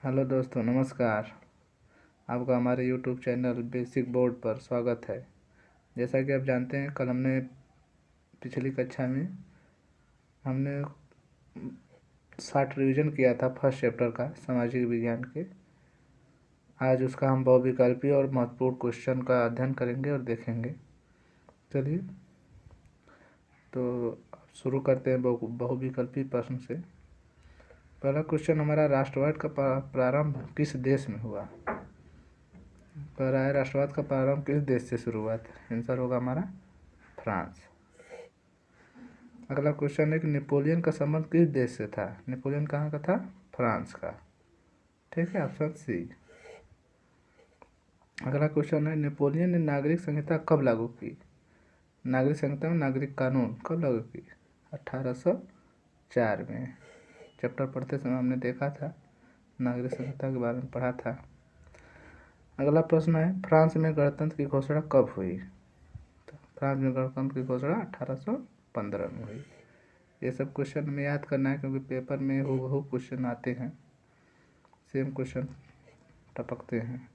Hello दोस्तों, नमस्कार। आपका हमारे यूट्यूब चैनल बेसिक बोर्ड पर स्वागत है। जैसा कि आप जानते हैं, कल हमने पिछली कक्षा में हमने 60 रिवीजन किया था फर्स्ट चैप्टर का सामाजिक विज्ञान के। आज उसका हम बहुविकल्पी और महत्वपूर्ण क्वेश्चन का अध्ययन करेंगे और देखेंगे। चलिए तो शुरू करते हैं बहुविकल्पी प्रश्न से। पहला क्वेश्चन हमारा, राष्ट्रवाद का प्रारंभ किस देश में हुआ? कह रहा है राष्ट्रवाद का प्रारंभ किस देश से शुरू हुआ था? आंसर होगा हमारा फ्रांस। अगला क्वेश्चन है कि नेपोलियन का संबंध किस देश से था? नेपोलियन कहाँ का था? फ्रांस का। ठीक है, ऑप्शन सी। अगला क्वेश्चन है, नेपोलियन ने नागरिक संहिता कब लागू की? नागरिक संहिता में नागरिक कानून कब लागू की? 1804 में। चैप्टर पढ़ते समय हमने देखा था, नागरिक संहिता के बारे में पढ़ा था। अगला प्रश्न है, फ्रांस में गणतंत्र की घोषणा कब हुई? तो फ्रांस में गणतंत्र की घोषणा 1815 में हुई। ये सब क्वेश्चन में याद करना है, क्योंकि पेपर में हूबहू क्वेश्चन आते हैं, सेम क्वेश्चन टपकते हैं।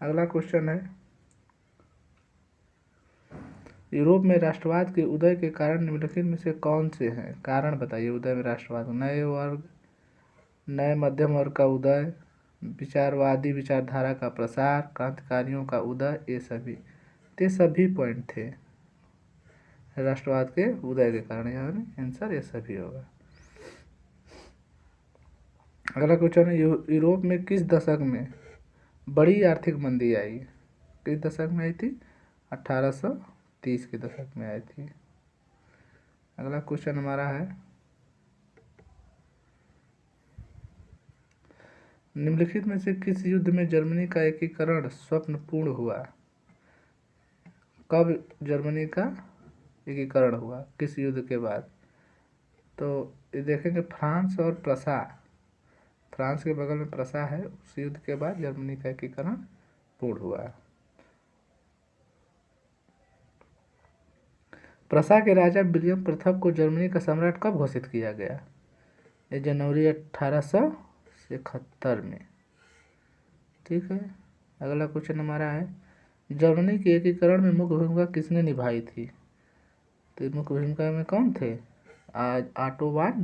अगला क्वेश्चन है, यूरोप में राष्ट्रवाद के उदय के कारण निम्नलिखित में से कौन से हैं? कारण बताइए उदय में राष्ट्रवाद। नए मध्यम वर्ग का उदय, विचारवादी विचारधारा का प्रसार, क्रांतिकारियों का उदय, ये सभी पॉइंट थे राष्ट्रवाद के उदय के कारण। यानी आंसर ये सभी होगा। अगला क्वेश्चन है, यूरोप में किस दशक में बड़ी आर्थिक मंदी आई? किस दशक में आई थी? 1830 के दशक में आई थी। अगला क्वेश्चन हमारा है, निम्नलिखित में से किस युद्ध में जर्मनी का एकीकरण स्वप्न पूर्ण हुआ? कब जर्मनी का एकीकरण हुआ, किस युद्ध के बाद? तो ये देखेंगे, फ्रांस और प्रसा, फ्रांस के बगल में प्रसा है, उस युद्ध के बाद जर्मनी का एकीकरण पूर्ण हुआ। प्रसा के राजा विलियम प्रथम को जर्मनी का सम्राट कब घोषित किया गया? ये जनवरी 1871 में। ठीक है। अगला क्वेश्चन हमारा है, जर्मनी के एकीकरण में मुख्य भूमिका किसने निभाई थी? तो मुख्य भूमिका में कौन थे? ऑटो वॉन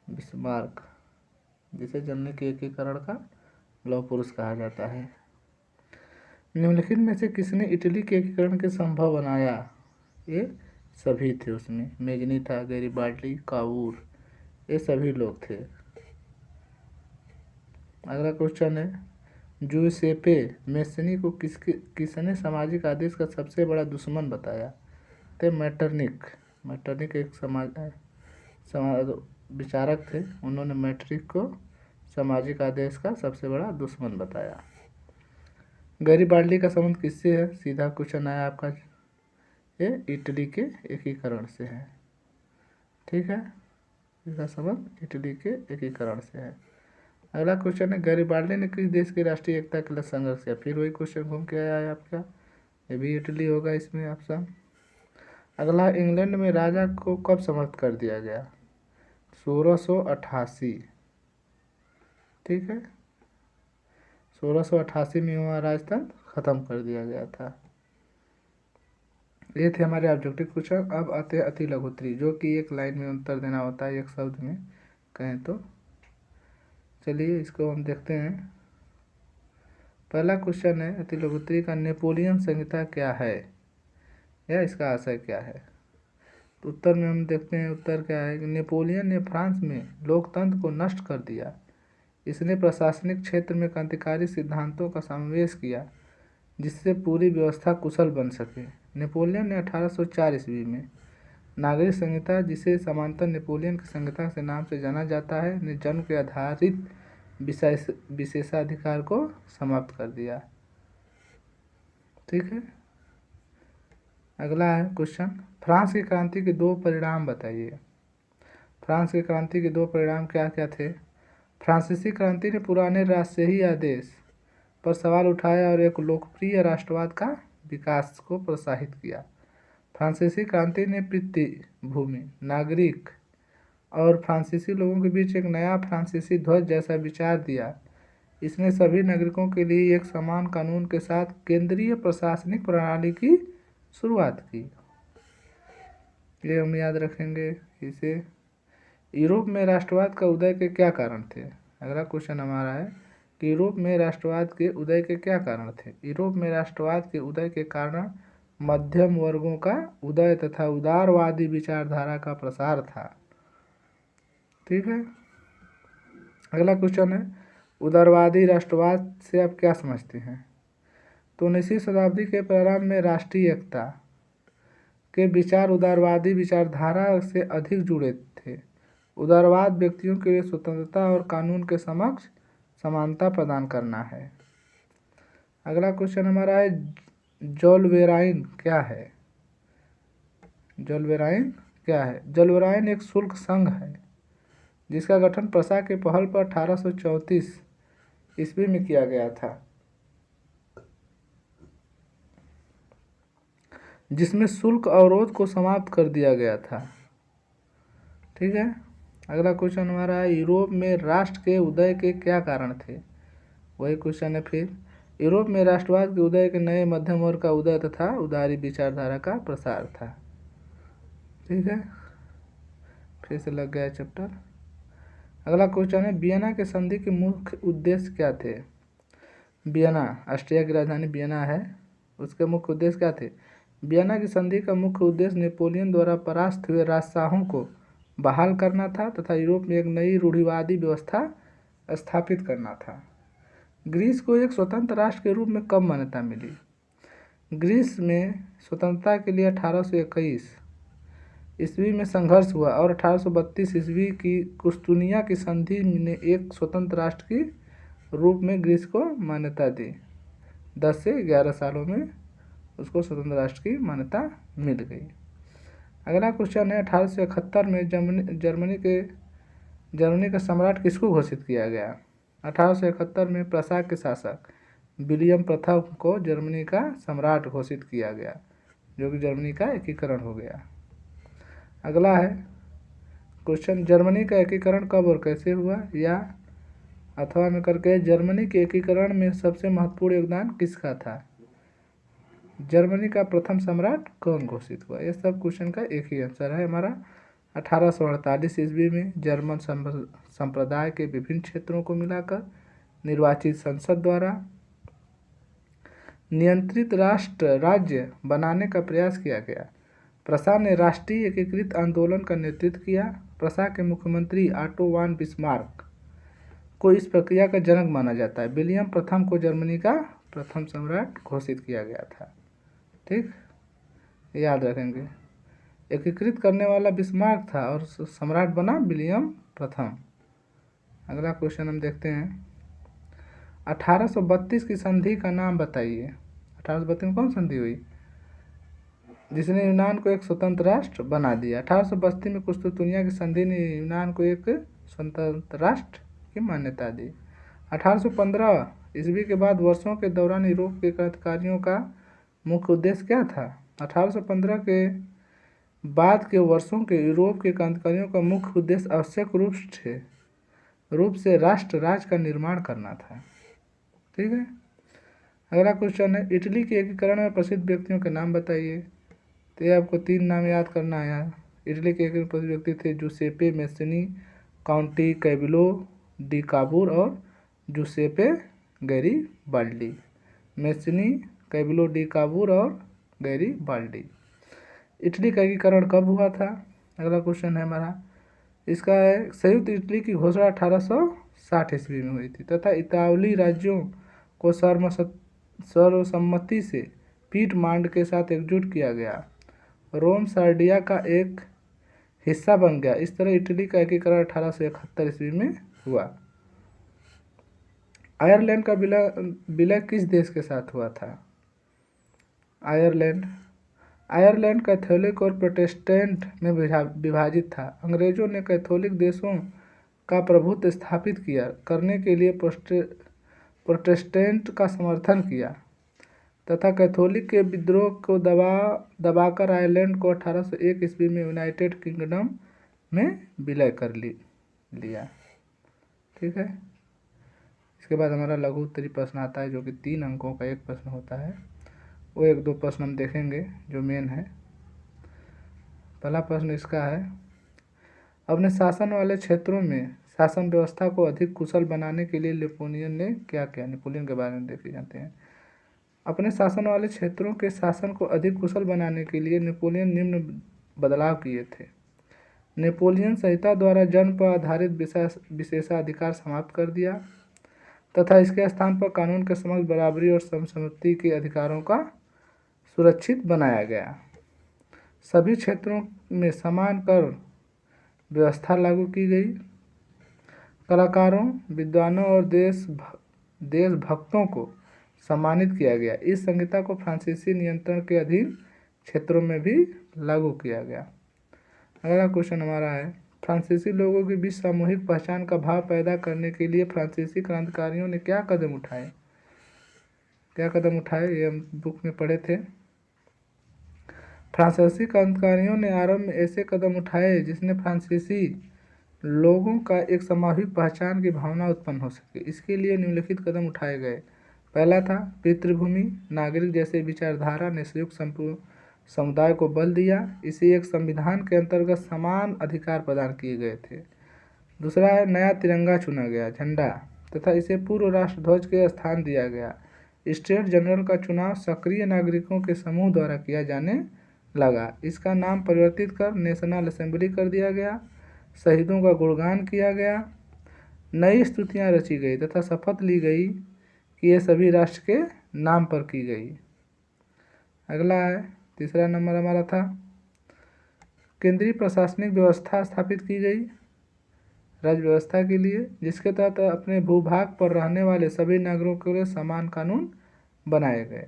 बिस्मार्क, जिसे जर्मनी के एकीकरण का लौह पुरुष कहा जाता है। निम्नलिखित में से किसने इटली के एकीकरण के संभव बनाया? ये सभी थे उसमें, मेजनी था, गैरिबाल्डी, कावूर, ये सभी लोग थे। अगला क्वेश्चन है, जूसेपे मेस्सनी को किसने सामाजिक आदेश का सबसे बड़ा दुश्मन बताया? तो मैटरनिक एक समाज विचारक थे, उन्होंने मैट्रिक को सामाजिक आदेश का सबसे बड़ा दुश्मन बताया। गैरिबाल्डी का संबंध किससे है? सीधा क्वेश्चन आया आपका, ये इटली के एकीकरण से है। ठीक है, इसका संबंध इटली के एकीकरण से है। अगला क्वेश्चन है, गैरिबाल्डी ने किस देश की राष्ट्रीय एकता के लिए संघर्ष किया? फिर वही क्वेश्चन घूम के आया है आपका, ये भी इटली होगा इसमें ऑप्शन। अगला, इंग्लैंड में राजा को कब समाप्त कर दिया गया? 1688। ठीक है, 1688 में वहाँ राजतंत्र खत्म कर दिया गया था। ये थे हमारे ऑब्जेक्टिव क्वेश्चन। अब आते हैं अति लघुत्तरी, जो कि एक लाइन में उत्तर देना होता है, एक शब्द में कहें तो। चलिए इसको हम देखते हैं। पहला क्वेश्चन है, अति लघुत्तरी का नेपोलियन संहिता क्या है या इसका आशय क्या है? तो उत्तर में हम देखते हैं, उत्तर क्या है कि नेपोलियन ने फ्रांस में लोकतंत्र को नष्ट कर दिया। इसने प्रशासनिक क्षेत्र में क्रांतिकारी सिद्धांतों का समावेश किया, जिससे पूरी व्यवस्था कुशल बन सके। नेपोलियन ने 1804 ईस्वी में नागरिक संहिता, जिसे समांतर नेपोलियन की संहिता के नाम से जाना जाता है, ने जन्म के आधारित विशेषाधिकार को समाप्त कर दिया। ठीक है। अगला है क्वेश्चन, फ्रांस की क्रांति के दो परिणाम बताइए। फ्रांस की क्रांति के दो परिणाम क्या क्या थे? फ्रांसीसी क्रांति ने पुराने राजशाही आदेश पर सवाल उठाया और एक लोकप्रिय राष्ट्रवाद का विकास को प्रोत्साहित किया। फ्रांसीसी क्रांति ने पृथ्वी, भूमि, नागरिक और फ्रांसीसी लोगों के बीच एक नया फ्रांसीसी ध्वज जैसा विचार दिया। इसने सभी नागरिकों के लिए एक समान कानून के साथ केंद्रीय प्रशासनिक प्रणाली की शुरुआत की। ये हम याद रखेंगे इसे। यूरोप में राष्ट्रवाद का उदय के क्या कारण थे? अगला क्वेश्चन हमारा है कि यूरोप में राष्ट्रवाद के उदय के क्या कारण थे? यूरोप में राष्ट्रवाद के उदय के कारण मध्यम वर्गों का उदय तथा उदारवादी विचारधारा का प्रसार था। ठीक है। अगला क्वेश्चन है उदारवादी राष्ट्रवाद से आप क्या समझते हैं? तो 19वीं शताब्दी के प्रारंभ में राष्ट्रीय एकता के विचार उदारवादी विचारधारा से अधिक जुड़े थे। उदारवाद व्यक्तियों के लिए स्वतंत्रता और कानून के समक्ष समानता प्रदान करना है। अगला क्वेश्चन हमारा है जोलवेराइन क्या है? जोलवेराइन क्या है? जोलवेराइन एक शुल्क संघ है जिसका गठन प्रसा के पहल पर 1834 ईस्वी में किया गया था, जिसमें शुल्क अवरोध को समाप्त कर दिया गया था। ठीक है। अगला क्वेश्चन हमारा है यूरोप में राष्ट्र के उदय के क्या कारण थे? वही क्वेश्चन है फिर। यूरोप में राष्ट्रवाद के उदय के नए मध्यम वर्ग का उदय तथा उदारी विचारधारा का प्रसार था। ठीक है। फिर से लग गया चैप्टर। अगला क्वेश्चन है वियना के संधि के मुख्य उद्देश्य क्या थे? वियना ऑस्ट्रिया की राजधानी वियना है, उसके मुख्य उद्देश्य क्या थे? वियना की संधि का मुख्य उद्देश्य नेपोलियन द्वारा परास्त हुए राजशाहों को बहाल करना था तथा यूरोप में एक नई रूढ़िवादी व्यवस्था स्थापित करना था। ग्रीस को एक स्वतंत्र राष्ट्र के रूप में कब मान्यता मिली? ग्रीस में स्वतंत्रता के लिए 1821 ईस्वी में संघर्ष हुआ और 1832 ईस्वी की कुस्तुनिया की संधि ने एक स्वतंत्र राष्ट्र के रूप में ग्रीस को मान्यता दी। 10 से 11 सालों में उसको स्वतंत्र राष्ट्र की मान्यता मिल गई। अगला क्वेश्चन है 1871 में जर्मनी का सम्राट किसको घोषित किया गया? 1871 में प्रसा के शासक विलियम प्रथम को जर्मनी का सम्राट घोषित किया गया, जो कि जर्मनी का एकीकरण हो गया। अगला है क्वेश्चन जर्मनी का एकीकरण कब और कैसे हुआ? या अथवा में करके जर्मनी के एकीकरण में सबसे महत्वपूर्ण योगदान किसका था? जर्मनी का प्रथम सम्राट कौन घोषित हुआ? ये सब क्वेश्चन का एक ही आंसर है हमारा। 1848 ईस्वी में जर्मन संप्रदाय के विभिन्न क्षेत्रों को मिलाकर निर्वाचित संसद द्वारा नियंत्रित राज्य बनाने का प्रयास किया गया। प्रसा ने राष्ट्रीय एकीकृत आंदोलन का नेतृत्व किया। प्रसा के मुख्यमंत्री ऑटो वान बिस्मार्क को इस प्रक्रिया का जनक माना जाता है। विलियम प्रथम को जर्मनी का प्रथम सम्राट घोषित किया गया था। ठीक, याद रखेंगे। एकीकृत करने वाला बिस्मार्क था और सम्राट बना विलियम प्रथम। अगला क्वेश्चन हम देखते हैं 1832 की संधि का नाम बताइए। 1832 में कौन संधि हुई जिसने यूनान को एक स्वतंत्र राष्ट्र बना दिया? 1832 में कुस्तुनिया की संधि ने यूनान को एक स्वतंत्र राष्ट्र की मान्यता दी। 1815 ईस्वी के बाद वर्षों के दौरान यूरोप के क्रांतिकारियों का मुख्य उद्देश्य क्या था? 1815 के बाद के वर्षों के यूरोप के क्रांतिकारियों का मुख्य उद्देश्य आवश्यक रूप से राष्ट्र राज्य का निर्माण करना था। ठीक है। अगला क्वेश्चन है इटली के एकीकरण में प्रसिद्ध व्यक्तियों के नाम बताइए। तो ये आपको 3 नाम याद करना है। इटली के एक प्रसिद्ध व्यक्ति थे जूसेपे मेस्सिनी, काउंटी कैबिलो डी काबूर और जूसेपे गैरीबाल्डी। मेस्सिनी, कैबिलो डी काबूर और गैरीबाल्डी। इटली का एकीकरण कब हुआ था? अगला क्वेश्चन है हमारा इसका है संयुक्त इटली की घोषणा 1860 ईस्वी में हुई थी तथा इतालवी राज्यों को सर्वसम्मति से पीटमांड के साथ एकजुट किया गया। रोम सार्डिया का एक हिस्सा बन गया। इस तरह इटली का एकीकरण 1871 ईस्वी में हुआ। आयरलैंड का विलय किस देश के साथ हुआ था? आयरलैंड कैथोलिक और प्रोटेस्टेंट में विभाजित था। अंग्रेजों ने कैथोलिक देशों का प्रभुत्व स्थापित करने के लिए प्रोटेस्टेंट का समर्थन किया तथा कैथोलिक के विद्रोह को दबाकर आयरलैंड को 1801 ईस्वी में यूनाइटेड किंगडम में विलय कर लिया। ठीक है। इसके बाद हमारा लघु उत्तरी प्रश्न आता है जो कि 3 अंकों का एक प्रश्न होता है। वो 1-2 प्रश्न हम देखेंगे जो मेन है। पहला प्रश्न इसका है, अपने शासन वाले क्षेत्रों में शासन व्यवस्था को अधिक कुशल बनाने के लिए नेपोलियन ने क्या किया। नेपोलियन के बारे में देखे जाते हैं। अपने शासन वाले क्षेत्रों के शासन को अधिक कुशल बनाने के लिए नेपोलियन निम्न बदलाव किए थे। नेपोलियन संहिता द्वारा जन्म पर आधारित विशेषाधिकार समाप्त कर दिया तथा इसके स्थान पर कानून के समक्ष बराबरी और समसम्मति के अधिकारों का सुरक्षित बनाया गया। सभी क्षेत्रों में समान कर व्यवस्था लागू की गई। कलाकारों, विद्वानों और देशभक्तों को सम्मानित किया गया। इस संहिता को फ्रांसीसी नियंत्रण के अधीन क्षेत्रों में भी लागू किया गया। अगला क्वेश्चन हमारा है, फ्रांसीसी लोगों के बीच सामूहिक पहचान का भाव पैदा करने के लिए फ्रांसीसी क्रांतिकारियों ने क्या कदम उठाए। ये हम बुक में पढ़े थे। फ्रांसीसी क्रांतिकारियों ने आरंभ में ऐसे कदम उठाए जिसने फ्रांसीसी लोगों का एक सामूहिक पहचान की भावना उत्पन्न हो सके। इसके लिए निम्नलिखित कदम उठाए गए। पहला था, पितृभूमि नागरिक जैसे विचारधारा ने संयुक्त समुदाय को बल दिया। इसे एक संविधान के अंतर्गत समान अधिकार प्रदान किए गए थे। दूसरा है, नया तिरंगा चुना गया झंडा तथा इसे पूर्व राष्ट्र ध्वज के स्थान दिया गया। स्टेट जनरल का चुनाव सक्रिय नागरिकों के समूह द्वारा किया जाने लगा। इसका नाम परिवर्तित कर नेशनल असेंबली कर दिया गया। शहीदों का गुणगान किया गया। नई स्तुतियाँ रची गई तथा शपथ ली गई कि ये सभी राष्ट्र के नाम पर की गई। अगला है, तीसरा नंबर हमारा था, केंद्रीय प्रशासनिक व्यवस्था स्थापित की गई राज्य व्यवस्था के लिए, जिसके तहत अपने भूभाग पर रहने वाले सभी नागरिकों के लिए समान कानून बनाए गए।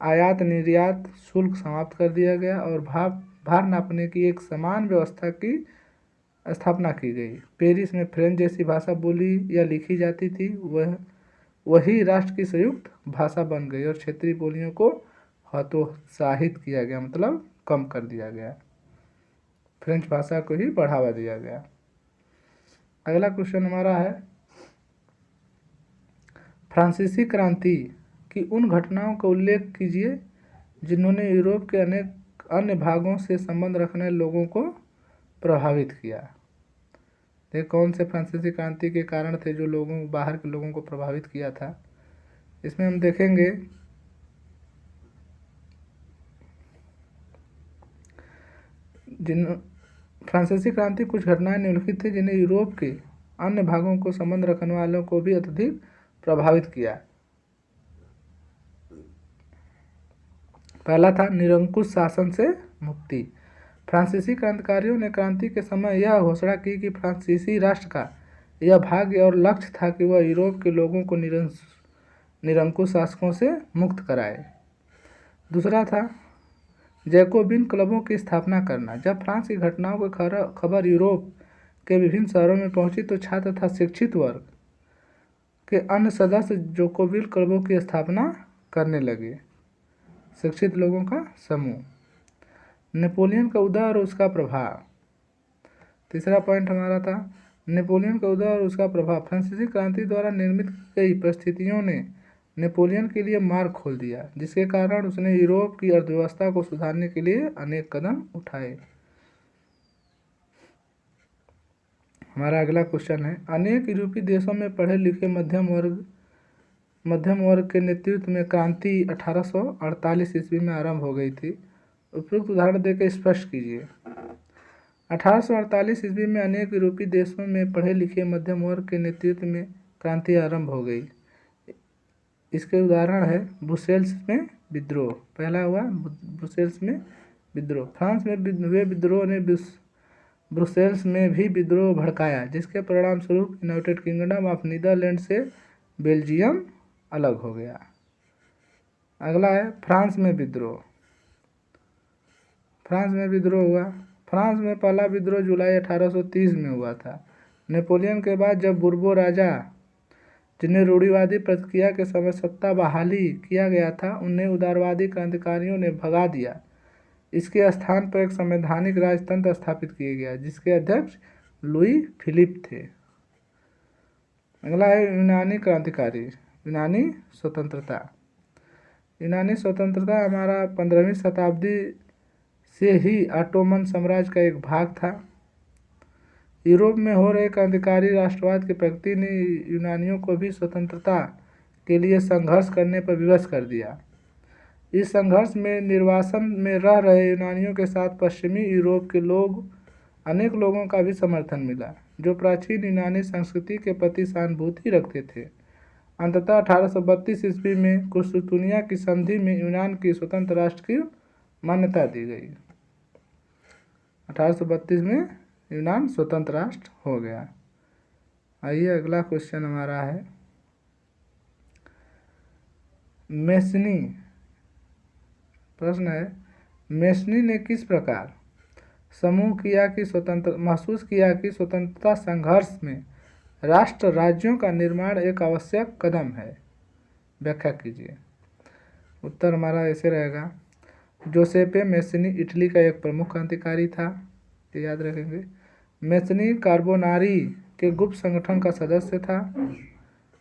आयात निर्यात शुल्क समाप्त कर दिया गया और भार नापने की एक समान व्यवस्था की स्थापना की गई। पेरिस में फ्रेंच जैसी भाषा बोली या लिखी जाती थी, वही राष्ट्र की संयुक्त भाषा बन गई और क्षेत्रीय बोलियों को हतोत्साहित किया गया, मतलब कम कर दिया गया। फ्रेंच भाषा को ही बढ़ावा दिया गया। अगला क्वेश्चन हमारा है, फ्रांसीसी क्रांति की उन घटनाओं का उल्लेख कीजिए जिन्होंने यूरोप के अनेक अन्य भागों से संबंध रखने लोगों को प्रभावित किया। ये कौन से फ्रांसीसी क्रांति के कारण थे जो बाहर के लोगों को प्रभावित किया था। इसमें हम देखेंगे फ्रांसीसी क्रांति कुछ घटनाएं निम्नलिखित थी जिन्हें यूरोप के अन्य भागों को संबंध रखने वालों को भी अत्यधिक प्रभावित किया। पहला था, निरंकुश शासन से मुक्ति। फ्रांसीसी क्रांतिकारियों ने क्रांति के समय यह घोषणा की कि फ्रांसीसी राष्ट्र का यह भाग्य और लक्ष्य था कि वह यूरोप के लोगों को निरंकुश शासकों से मुक्त कराए। दूसरा था, जैकोबिन क्लबों की स्थापना करना। जब फ्रांस की घटनाओं की खबर यूरोप के विभिन्न शहरों में पहुंची तो छात्र तथा शिक्षित वर्ग के अन्य सदस्य जैकोबिन क्लबों की स्थापना करने लगे। शिक्षित लोगों का समूह। नेपोलियन का उदय और उसका प्रभाव। तीसरा पॉइंट हमारा था, नेपोलियन का उदय और उसका प्रभाव। फ्रांसीसी क्रांति द्वारा निर्मित की गई परिस्थितियों ने नेपोलियन के लिए मार्ग खोल दिया, जिसके कारण उसने यूरोप की अर्थव्यवस्था को सुधारने के लिए अनेक कदम उठाए। हमारा अगला क्वेश्चन है, अनेक यूरोपीय देशों में पढ़े लिखे मध्यम वर्ग के नेतृत्व में क्रांति 1848 ईस्वी में आरंभ हो गई थी। उपयुक्त उदाहरण देकर स्पष्ट कीजिए। 1848 ईस्वी में अनेक यूरोपीय देशों में पढ़े लिखे मध्यम वर्ग के नेतृत्व में क्रांति आरंभ हो गई। इसके उदाहरण है ब्रुसेल्स में विद्रोह। पहला हुआ ब्रुसेल्स में विद्रोह। फ्रांस में हुए विद्रोह ने ब्रुसेल्स में भी विद्रोह भड़काया, जिसके परिणाम स्वरूप यूनाइटेड किंगडम ऑफ नीदरलैंड से बेल्जियम अलग हो गया। अगला है फ्रांस में विद्रोह। फ्रांस में विद्रोह हुआ। फ्रांस में पहला विद्रोह जुलाई 1830 में हुआ था। नेपोलियन के बाद जब बुर्बो राजा, जिन्हें रूढ़िवादी प्रतिक्रिया के समय सत्ता बहाली किया गया था, उन्हें उदारवादी क्रांतिकारियों ने भगा दिया। इसके स्थान पर एक संवैधानिक राजतंत्र स्थापित किया गया जिसके अध्यक्ष लुई फिलिप थे। अगला है यूनानी क्रांतिकारी, यूनानी स्वतंत्रता। यूनानी स्वतंत्रता हमारा 15वीं शताब्दी से ही ऑटोमन साम्राज्य का एक भाग था। यूरोप में हो रहे क्रांतिकारी राष्ट्रवाद की प्रगति ने यूनानियों को भी स्वतंत्रता के लिए संघर्ष करने पर विवश कर दिया। इस संघर्ष में निर्वासन में रह रहे यूनानियों के साथ पश्चिमी यूरोप के अनेक लोगों का भी समर्थन मिला जो प्राचीन यूनानी संस्कृति के प्रति सहानुभूति रखते थे। अंततः 1832 ईस्वी में कुस्तुंतनिया की संधि में यूनान की स्वतंत्र राष्ट्र की मान्यता दी गई। 1832 में यूनान स्वतंत्र राष्ट्र हो गया। आइए अगला क्वेश्चन हमारा है मेसनी। प्रश्न है मेसनी ने किस प्रकार महसूस किया कि स्वतंत्रता संघर्ष में राष्ट्र राज्यों का निर्माण एक आवश्यक कदम है। व्याख्या कीजिए। उत्तर हमारा ऐसे रहेगा, जोसेपे मेसनी इटली का एक प्रमुख क्रांतिकारी था, ये याद रखेंगे। मेसनी कार्बोनारी के गुप्त संगठन का सदस्य था।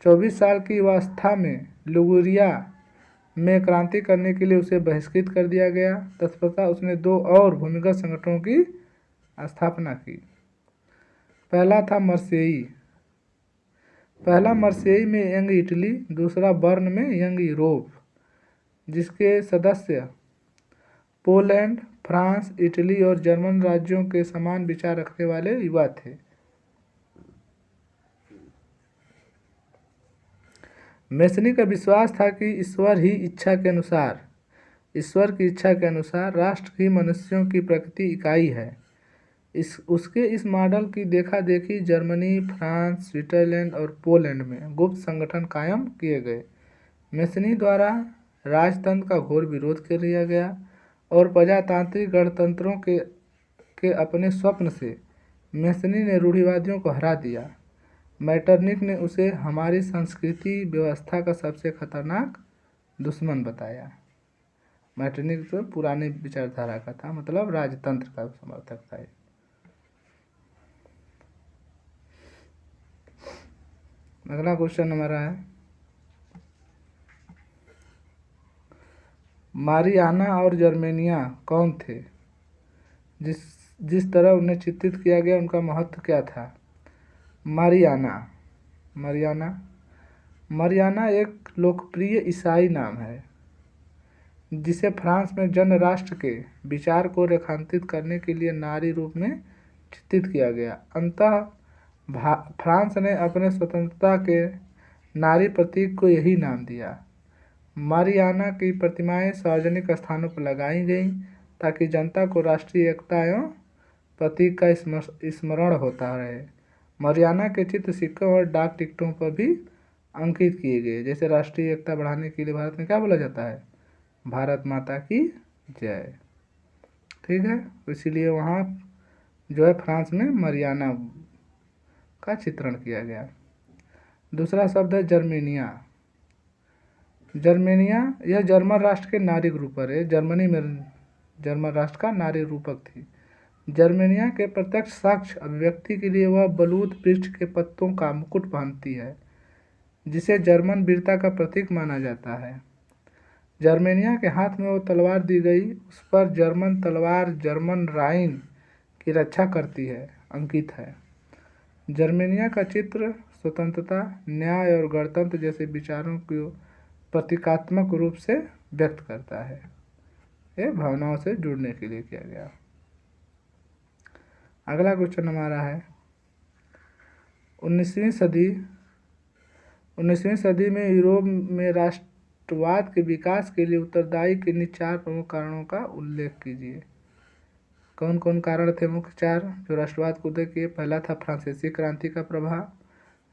24 साल की अवस्था में लिगुरिया में क्रांति करने के लिए उसे बहिष्कृत कर दिया गया। तत्पश्चात उसने 2 और भूमिगत संगठनों की स्थापना की। पहला था मर्सेई। पहला मर्सेई में यंग इटली, दूसरा बर्न में यंग यूरोप, जिसके सदस्य पोलैंड, फ्रांस, इटली और जर्मन राज्यों के समान विचार रखने वाले युवा थे। मेसनी का विश्वास था कि ईश्वर की इच्छा के अनुसार राष्ट्र ही मनुष्यों की प्रकृति इकाई है। उसके इस मॉडल की देखा देखी जर्मनी, फ्रांस, स्विट्जरलैंड और पोलैंड में गुप्त संगठन कायम किए गए। मेसनी द्वारा राजतंत्र का घोर विरोध कर दिया गया और प्रजातांत्रिक गणतंत्रों के अपने स्वप्न से मेसनी ने रूढ़िवादियों को हरा दिया। मैटरनिक ने उसे हमारी संस्कृति व्यवस्था का सबसे खतरनाक दुश्मन बताया। मैटरनिक तो पुराने विचारधारा का था, मतलब राजतंत्र का समर्थक था। अगला क्वेश्चन हमारा है मारियाना और जर्मेनिया कौन थे? जिस तरह उन्हें चित्रित किया गया उनका महत्व क्या था? मारियाना एक लोकप्रिय ईसाई नाम है जिसे फ्रांस में जन राष्ट्र के विचार को रेखांकित करने के लिए नारी रूप में चित्रित किया गया। अंततः फ्रांस ने अपने स्वतंत्रता के नारी प्रतीक को यही नाम दिया। मारियाना की प्रतिमाएं सार्वजनिक स्थानों पर लगाई गईं ताकि जनता को राष्ट्रीय एकता एवं प्रतीक का स्मरण होता रहे। मारियाना के चित्र सिक्कों और डाक टिकटों पर भी अंकित किए गए। जैसे राष्ट्रीय एकता बढ़ाने के लिए भारत में क्या बोला जाता है? भारत माता की जय। ठीक है, इसीलिए वहाँ जो है फ्रांस में मारियाना का चित्रण किया गया। दूसरा शब्द है जर्मेनिया। यह जर्मन राष्ट्र के नारी रूपक है। जर्मनी में जर्मन राष्ट्र का नारी रूपक थी। जर्मेनिया के प्रत्यक्ष साक्ष्य अभिव्यक्ति के लिए वह बलूत वृक्ष के पत्तों का मुकुट पहनती है जिसे जर्मन वीरता का प्रतीक माना जाता है। जर्मेनिया के हाथ में वो तलवार दी गई, उस पर जर्मन तलवार जर्मन राइन की रक्षा करती है अंकित है। जर्मेनिया का चित्र स्वतंत्रता, न्याय और गणतंत्र जैसे विचारों को प्रतीकात्मक रूप से व्यक्त करता है। ये भावनाओं से जुड़ने के लिए किया गया। अगला क्वेश्चन हमारा है 19वीं सदी में यूरोप में राष्ट्रवाद के विकास के लिए उत्तरदायी किन्हीं 4 प्रमुख कारणों का उल्लेख कीजिए। कौन कौन कारण थे मुख्य 4 जो राष्ट्रवाद को उदय किए? पहला था फ्रांसीसी क्रांति का प्रभाव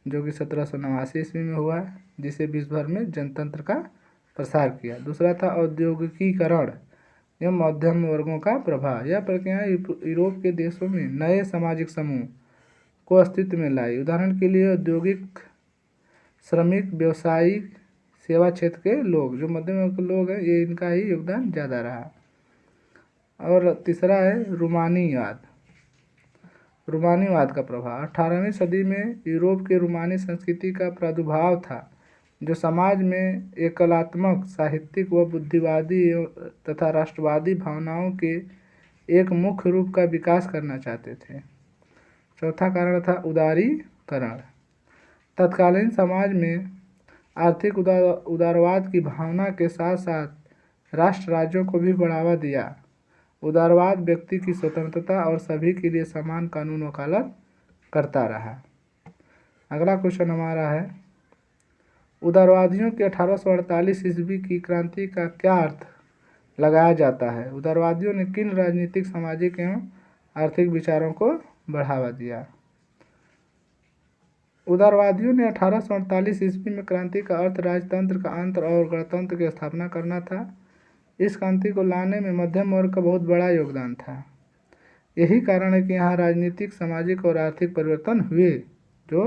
जो कि 1789 ईस्वी में हुआ, जिसे विश्व भर में जनतंत्र का प्रसार किया। दूसरा था औद्योगिकीकरण एवं मध्यम वर्गों का प्रभाव। यह प्रक्रिया यूरोप के देशों में नए सामाजिक समूह को अस्तित्व में लाई। उदाहरण के लिए औद्योगिक, श्रमिक, व्यवसायिक, सेवा क्षेत्र के लोग, जो मध्यम वर्ग के लोग हैं, ये इनका ही योगदान ज़्यादा रहा। और तीसरा है रूमानीवाद। रूमानीवाद का प्रभाव 18वीं सदी में यूरोप के रूमानी संस्कृति का प्रादुर्भाव था, जो समाज में एक कलात्मक, साहित्यिक व बुद्धिवादी तथा राष्ट्रवादी भावनाओं के एक मुख्य रूप का विकास करना चाहते थे। चौथा कारण था उदारीकरण। तत्कालीन समाज में आर्थिक उदारवाद की भावना के साथ साथ राष्ट्र राज्यों को भी बढ़ावा दिया। उदारवाद व्यक्ति की स्वतंत्रता और सभी के लिए समान कानून वकालत करता रहा। अगला क्वेश्चन हमारा है, उदारवादियों की 1848 ईस्वी की क्रांति का क्या अर्थ लगाया जाता है? उदारवादियों ने किन राजनीतिक, सामाजिक एवं आर्थिक विचारों को बढ़ावा दिया? उदारवादियों ने 1848 ईस्वी में क्रांति का अर्थ राजतंत्र का अंत और गणतंत्र की स्थापना करना था। इस क्रांति को लाने में मध्यम वर्ग का बहुत बड़ा योगदान था। यही कारण है कि यहाँ राजनीतिक, सामाजिक और आर्थिक परिवर्तन हुए, जो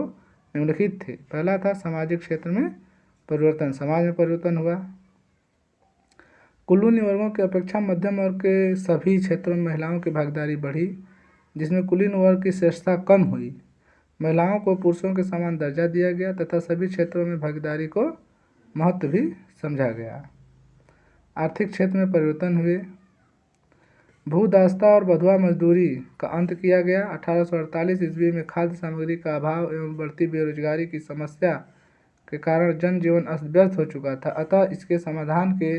निम्नलिखित थे। पहला था सामाजिक क्षेत्र में परिवर्तन, समाज में परिवर्तन हुआ। कुलीन वर्गों की अपेक्षा मध्यम वर्ग के सभी क्षेत्रों में महिलाओं की भागीदारी बढ़ी, जिसमें कुलीन वर्ग की श्रेष्ठता कम हुई। महिलाओं को पुरुषों के समान दर्जा दिया गया तथा सभी क्षेत्रों में भागीदारी को महत्व भी समझा गया। आर्थिक क्षेत्र में परिवर्तन हुए। भूदासता और बंधुआ मजदूरी का अंत किया गया। 1848 ईस्वी में खाद्य सामग्री का अभाव एवं बढ़ती बेरोजगारी की समस्या के कारण जनजीवन अस्त व्यस्त हो चुका था, अतः इसके समाधान के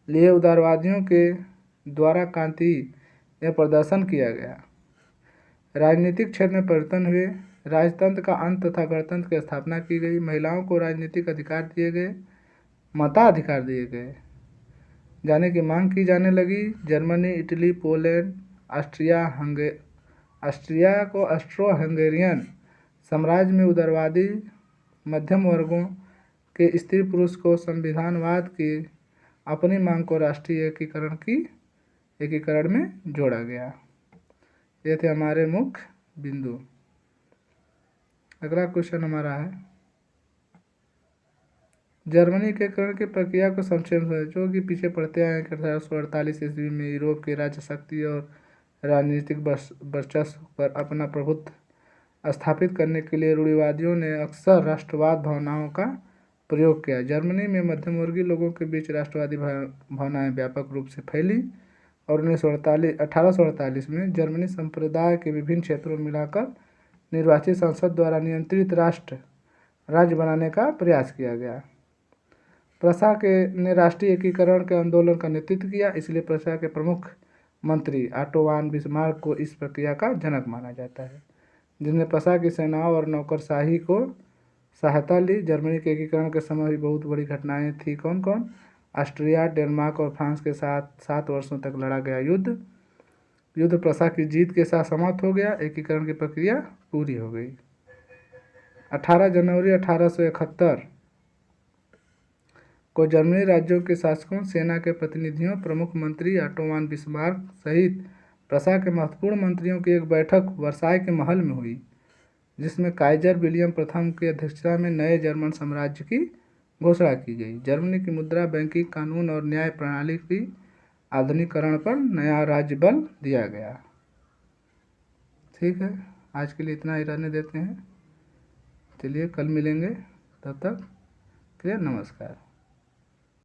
लिए उदारवादियों के द्वारा क्रांति या प्रदर्शन किया गया। राजनीतिक क्षेत्र में परिवर्तन हुए। राजतंत्र का अंत तथा गणतंत्र की स्थापना की गई। महिलाओं को राजनीतिक अधिकार दिए गए, मताधिकार दिए गए जाने की मांग की जाने लगी। Germany, Italy, Poland, Austro Hungarian साम्राज्य में उदारवादी मध्यम वर्गों के स्त्री पुरुष को संविधानवाद की अपनी मांग को राष्ट्रीय एकीकरण में जोड़ा गया। ये थे हमारे मुख्य बिंदु। अगला क्वेश्चन हमारा है, जर्मनी एकीकरण की प्रक्रिया को संक्षेप में, जो कि पीछे पढ़ते आए हैं। 1848 ईस्वी में यूरोप के राज्य शक्ति और राजनीतिक वर्चस्व पर अपना प्रभुत्व स्थापित करने के लिए रूढ़िवादियों ने अक्सर राष्ट्रवाद भावनाओं का प्रयोग किया। जर्मनी में मध्यमवर्गीय लोगों के बीच राष्ट्रवादी भावनाएं व्यापक रूप से फैली और 1848 में जर्मनी संप्रदाय के विभिन्न क्षेत्रों में मिलाकर निर्वाचित संसद द्वारा नियंत्रित राज्य बनाने का प्रयास किया गया। प्रशा ने राष्ट्रीय एकीकरण के आंदोलन का नेतृत्व किया, इसलिए प्रशा के प्रमुख मंत्री ऑटो वान बिस्मार्क को इस प्रक्रिया का जनक माना जाता है, जिसने प्रशा की सेनाओं और नौकरशाही को सहायता ली। जर्मनी के एकीकरण के समय भी बहुत बड़ी घटनाएं थी। कौन कौन? ऑस्ट्रिया, डेनमार्क और फ्रांस के साथ 7 वर्षों तक लड़ा गया युद्ध प्रशा की जीत के साथ समाप्त हो गया। एकीकरण की प्रक्रिया पूरी हो गई। 18 जनवरी 1871 को जर्मनी राज्यों के शासकों, सेना के प्रतिनिधियों, प्रमुख मंत्री ऑटो वान बिस्मार्क सहित प्रशा के महत्वपूर्ण मंत्रियों की एक बैठक वर्साई के महल में हुई, जिसमें काइजर विलियम प्रथम की अध्यक्षता में नए जर्मन साम्राज्य की घोषणा की गई। जर्मनी की मुद्रा, बैंकिंग, कानून और न्याय प्रणाली की आधुनिकीकरण पर नया राज्य बल दिया गया। ठीक है, आज के लिए इतना ही रहने देते हैं। चलिए कल मिलेंगे, तब तक के लिए नमस्कार।